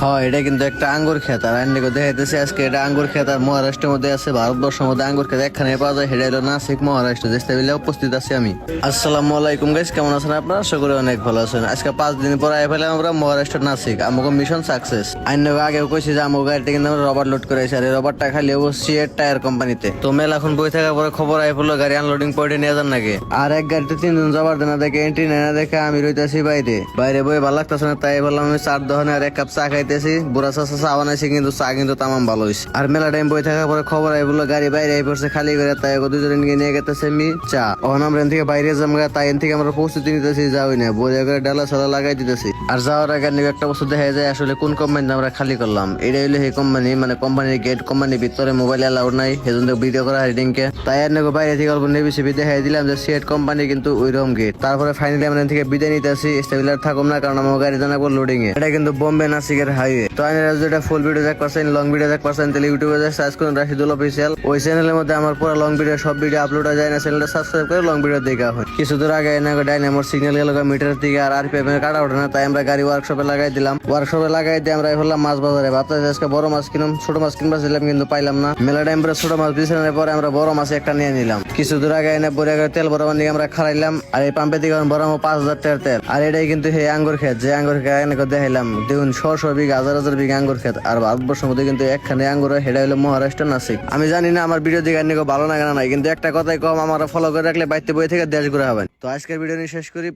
হ্যাঁ, এটা কিন্তু একটা আঙ্গুর ক্ষেত। আর এদিকে দেখাইতেছে আজকে এটা আঙ্গুর ক্ষেত। আর মহারাষ্ট্রের মধ্যে আছে, ভারতবর্ষের মধ্যে আঙ্গুর ক্ষেত এখানে পাওয়া যায়। সেটা হলো নাসিক, মহারাষ্ট্র। দেশটা মিলে উপস্থিত আছি আমি। আসসালামু আলাইকুম গাইস, কেমন আছেন আপনারা? আশা করি অনেক ভালো আছেন। আজকে 5 দিন পর আই ফেলাম আমরা মহারাষ্ট্র নাসিক। আমাকে মিশন সাকসেস। আগেও কইছি যে আমার গাড়িতে কিন্তু আমরা রবার লোড করেছি। আর এই রবারটা খালি সিএট টায়ার কোম্পানিতে। তো মেলা এখন বই থাকার পরে খবর আই পড়লো গাড়ি আনলোডিং পয়েন্টে নিয়ে যান নাকি। আর এক গাড়িতে 3 জন যাবার দেনা দেখে, এন্ট্রি নেয় না দেখে আমি রইতেছি বাইরে বাইরে বই ভালো লাগতেছে না। তাই বললাম আমি চার দোকানে আর 1 কাপ চা খাইতেছি। বুড়া চাষা চা বানাইছি, কিন্তু চা কিন্তু তামাম ভালো হয়েছে। আর মেলা টাইম বই থাকার পরে খবর আই বললো গাড়ি বাইরে আই পড়ছে খালি করে। তাই দুজনে নিয়ে গেতেছে আমি চা। ওখানে আমরা এন থেকে বাইরে যাবো, তাই এন থেকে আমরা প্রস্তুতি নিতেছি। যাওই না বই করে ডালা সালা লাগাই দিতেছি। আর যাওয়ার আগে একটা বস্তু দেখা যায় আসলে কোন কোম্পানিতে আমরা খালি করলাম। এটা হইলো সেই কোম্পানি, মানে কোম্পানির গেট, কোম্পানির ভিতরে মোবাইল অ্যালাউড নাই। সেজন্য ভিডিও করা হাইডিং কে। তাই আর নাকি বাইরে থেকে অল্প নেবিসিবি দেখাই দিলাম যে সিএট কোম্পানি কিন্তু ওইরকম গেট। তারপরে ফাইনালি আমরা এখান থেকে বিদায় নিতেছি। স্টেবিলার থাকুম না, কারণ আমার গাড়ি জানাবো লোডিং এ। এটা কিন্তু বোম্বে নাসিকের হাইওয়ে। তো আমি যেটা ফুল ভিডিও দেখ পাচ্ছেন, লং ভিডিও দেখ পাচ্ছেন, তাহলে ইউটিউবে সার্চ করুন রাশিদুল অফিসিয়াল। ওই চ্যানেলের মধ্যে আমার পুরো লং ভিডিও সব ভিডিও আপলোড হয়ে যায় না। চ্যানেলটা সাবস্ক্রাইব করে লং ভিডিও দেখা হয়। কিছু দূর আগে এনে ডাইনামোর সিগন্যাল গেল মিটার থেকে, আর আরপিএম এর কাটা ওঠে না। তাই আমরা গাড়ি ওয়ার্কশপে লাগাই দিলাম। ওয়ার্কশপে লাগাই দিয়ে আমরা হলাম মাছ বাজারে। ভাবতেছি আজকে বড় মাছ কিনুম, ছোট মাছ কিনবা ছিলাম কিন্তু পাইলাম না। মেলা টাইম পরে ছোট মাছ বিছানোর পরে আমরা বড় মাছ একটা নিয়ে নিলাম। কিছু দূর আগে এনে বড় তেল বড় নিয়ে আমরা খারাইলাম। আর এই পাম্পে দিকে বড় 5,000 টাকার তেল। আর এটাই কিন্তু সেই আঙ্গুর ক্ষেত, যে আঙ্গুর ক্ষেত এনে দেখাইলাম। দেখুন 100 বিঘা, হাজার বিঘা আঙ্গুর ক্ষেত। আর ভারতবর্ষের মধ্যে কিন্তু একখানে আঙ্গুর, সেটা হলো মহারাষ্ট্র নাসিক। আমি জানি না আমার ভিডিও দিকে ভালো না কেন নাই, কিন্তু একটা কথাই কম, আমার ফলো করে রাখলে বাইতে বই থেকে দেশ ঘুরে হবেন। তো আজকের ভিডিও নিয়ে শেষ করি।